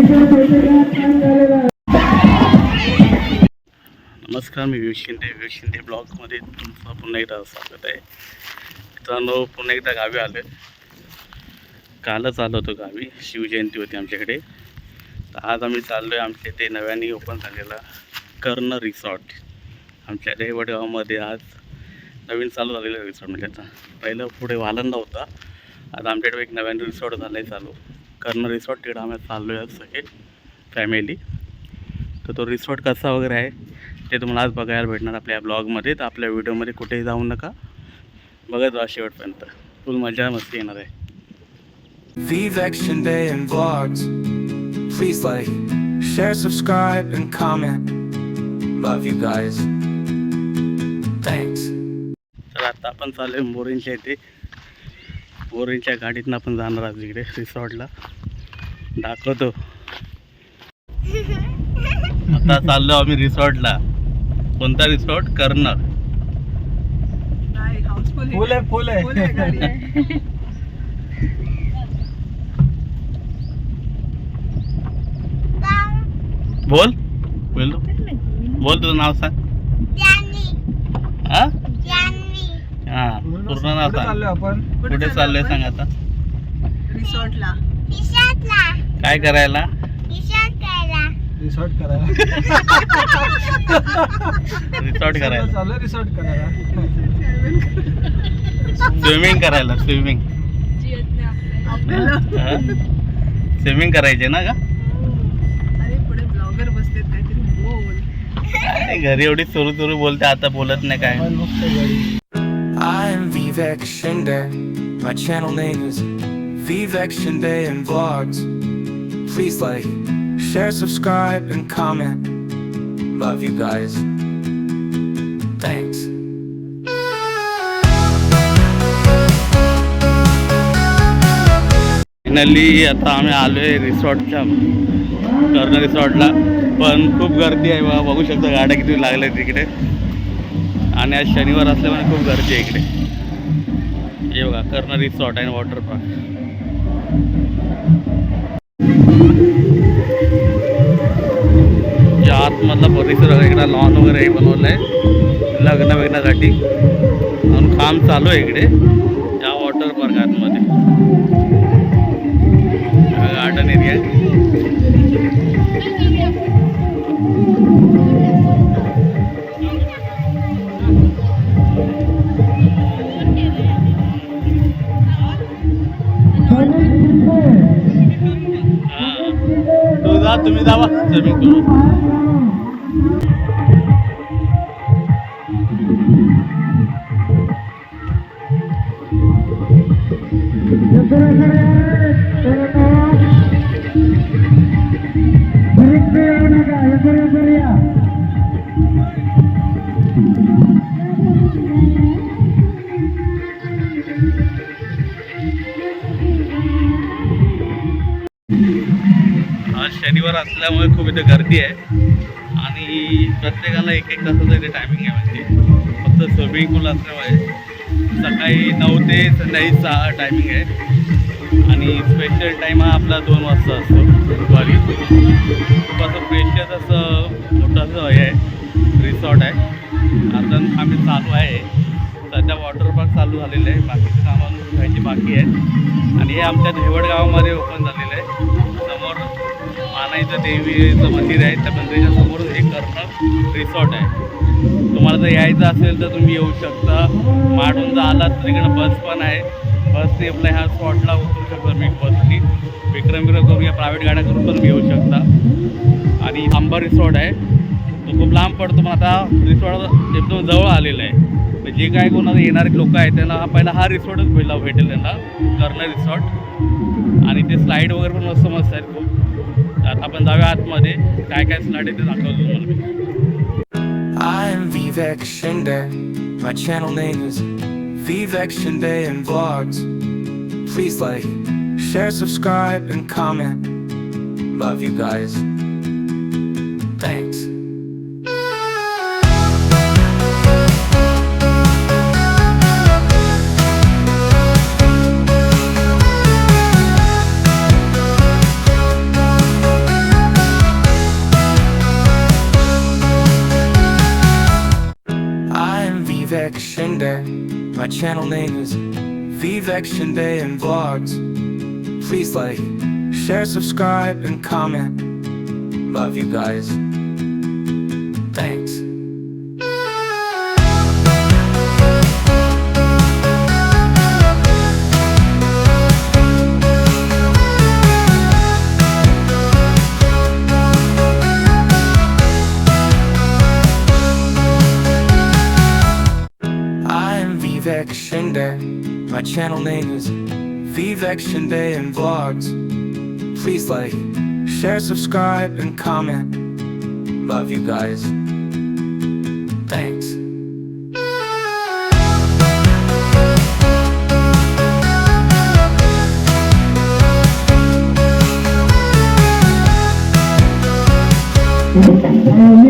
नमस्कार, मी विवेक शिंदे ब्लॉगमध्ये तुमचं पुन्हा एकदा स्वागत आहे. मित्रांनो, पुन्हा एकदा गावी आलो. कालच आलो होतो गावी, शिवजयंती होती आमच्याकडे. तर आज आम्ही चाललो आहे आमच्या इथे नव्याने ओपन झालेला कर्ण रिसॉर्ट. आमच्या रेवडगावमध्ये आज नवीन चालू झालेलं रिसॉर्ट. म्हणजे आता पहिलं पुढे वालंदा होता, आता आमच्याकडे एक नव्याने रिसॉर्ट झालं आहे चालू, कर्ण रिसॉर्ट. तिकडं आम्ही चाललो आहे सगळे फॅमिली. तर तो रिसॉर्ट कसा वगैरे आहे ते तुम्हाला आज बघायला भेटणार आपल्या ब्लॉगमध्ये. तर आपल्या व्हिडिओमध्ये कुठेही जाऊ नका, बघत राहा शेवटपर्यंत, फुल मजा मस्ती येणार आहे. Vivek Shinde and vlogs. Please like, share, subscribe and comment. Love you guys. Thanks. तर आता आपण चालू आहे मोरींच्या इथे. मोरींच्या गाडीतनं आपण जाणार आहोत तिकडे रिसॉर्टला, दाखवतो. आता चाललो आम्ही रिसॉर्टला. कोणता रिसॉर्ट? कर्ण. फुल आहे. बोल बोल तुझं नाव सांग. हा पूर्ण नाव सांग. आपण कुठे चाललोय सांग आता. रिसॉर्टला. काय करायला? रिसॉर्ट करायला रिसॉर्ट करायला चालू रिसॉर्ट करायला स्विमिंग करायला. स्विमिंग स्विमिंग करायचे ना का? अरे पुढे ब्लॉगर बसलेत, काहीतरी बोल. घरी एवढी सुरू बोलते, आता बोलत नाही काय. I am Vivek Shinde. My channel name is Vivek Shinde and vlogs. Please like, share, subscribe and comment. Love you guys. Thanks. Finally आता आम्ही आलोय रिसॉर्टच्या, कर्ण रिसॉर्टला. पण खूप गर्दी आहे बघा, बघू शकता गाड्या किती लागल्या तिकडे. आणि आज शनिवार असल्यामुळे खूप गर्दी आहे इकडे. हे बघा कर्ण रिसॉर्ट आणि वॉटर पार्क. या आतमधला परिसर इकडे लॉन वगैरे बनवलं आहे लग्न वगैरेसाठी, म्हणून काम चालू आहे इकडे या वॉटर पार्क आतमध्ये. गार्डन एरिया आहे. तुम्ही जावा स्विमिंग करू. आज शनिवार असल्यामुळे खूप इथे गर्दी आहे आणि प्रत्येकाला एक तासाचं इथे टायमिंग आहे. म्हणजे फक्त स्विमिंग पूल असल्यामुळे सकाळी 9 ते संध्याकाळी 6 टायमिंग आहे. आणि स्पेशल टाईम हा आपला 2 वाजता असतो दुपारी. खूप असं स्पेशल असं मोठं असं हे आहे रिसॉर्ट आहे. आता आम्ही चालू आहे सध्या. वॉटर पार्क चालू झालेलं आहे, बाकीचं कामं व्हायची बाकी आहे. आणि हे आमच्या धेवडगावामध्ये ओपन झालेलं आहे. समोर मानाईचं देवीचं मंदिर आहे, त्या मंदिराच्या समोर हे कर्ण रिसॉर्ट आहे. तुम्हाला जर यायचं असेल तर तुम्ही येऊ शकता. माडून जर आलात तर इकडं बस पण आहे. बसने आपल्या ह्या स्पॉटला उतरू शकता. मी बसनी विक्रम करून या प्रायव्हेट गाड्या करून पण येऊ शकता. आणि आंबा रिसॉर्ट आहे, तो खूप लांब पडतो, पण आता रिसॉर्ट एकदम जवळ आलेलं आहे. जे काय कोणाला येणारे लोक आहेत त्यांना पहिला हा रिसॉर्टच भेटेल त्यांना, कर्ण रिसॉर्ट. आणि ते स्लाईड वगैरे पण मस्त आहेत खूप. आता आपण जाऊया आतमध्ये, काय काय स्लाईड आहे ते दाखवतो तुम्हाला मी. I am Vivek Shinde. My channel name is Vivek Shinde and vlogs. Please like, share, subscribe and comment. Love you guys. Thanks. Shinde. My channel name is Vivek Shinde and Vlogs. Please like, share, subscribe, and comment. Love you guys. Thanks. Vivek Shinde. My channel name is Vivek Shinde and Vlogs. Please like, share, subscribe, and comment. Love you guys. Thanks. Thank you.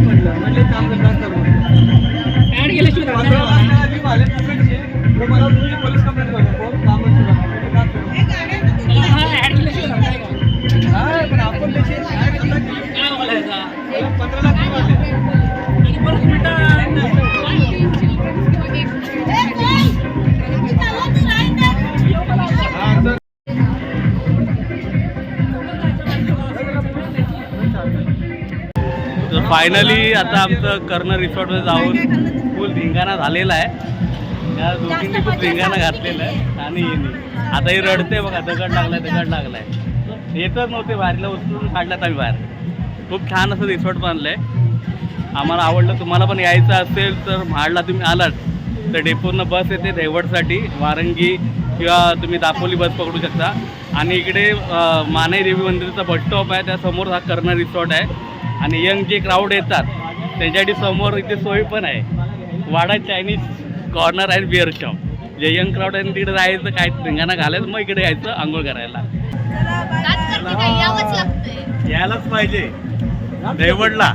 म्हटलं काम करणार तर add केल्याशिवाय 15 लाख आधी वाले पकडचे तो मला तुम्ही पोलीस कंप्लेंट करतो कामच सुरू ऍड केल्याशिवाय हा पण आपण त्याचे काय बोलायचा 15 लाख वाले आणि परत तर फायनली आता आमचं कर्ण रिसॉर्टमध्ये जाऊन फुल धिंगाणा झालेला आहे. त्या दोघींनी खूप धिंगाणा घातलेला आहे आणि आता ही रडते बघा, दगड लागलाय. येतच नव्हते बाहेरला, उचलून काढल्यात आम्ही बाहेर. खूप छान असं रिसॉर्ट बांधलंय, आम्हाला आवडलं. तुम्हाला पण यायचं असेल तर महाडला तुम्ही आलात तर डेपोरनं बस येते देवडसाठी, वारंगी किंवा तुम्ही दापोली बस पकडू शकता. आणि इकडे मानाई देवी मंदिराचा बस स्टॉप आहे, त्यासमोर हा कर्ण रिसॉर्ट आहे. आणि यंग जे क्राऊड येतात त्यांच्यासाठी समोर इथे सोय पण आहे, वाडा Chinese corner and beer shop. जे यंग क्राऊड आहे तिकडे जायचं, काय धिंगाणा घालायचं, मग इकडे यायचं आंघोळ करायला. यायलाच पाहिजे देवडला.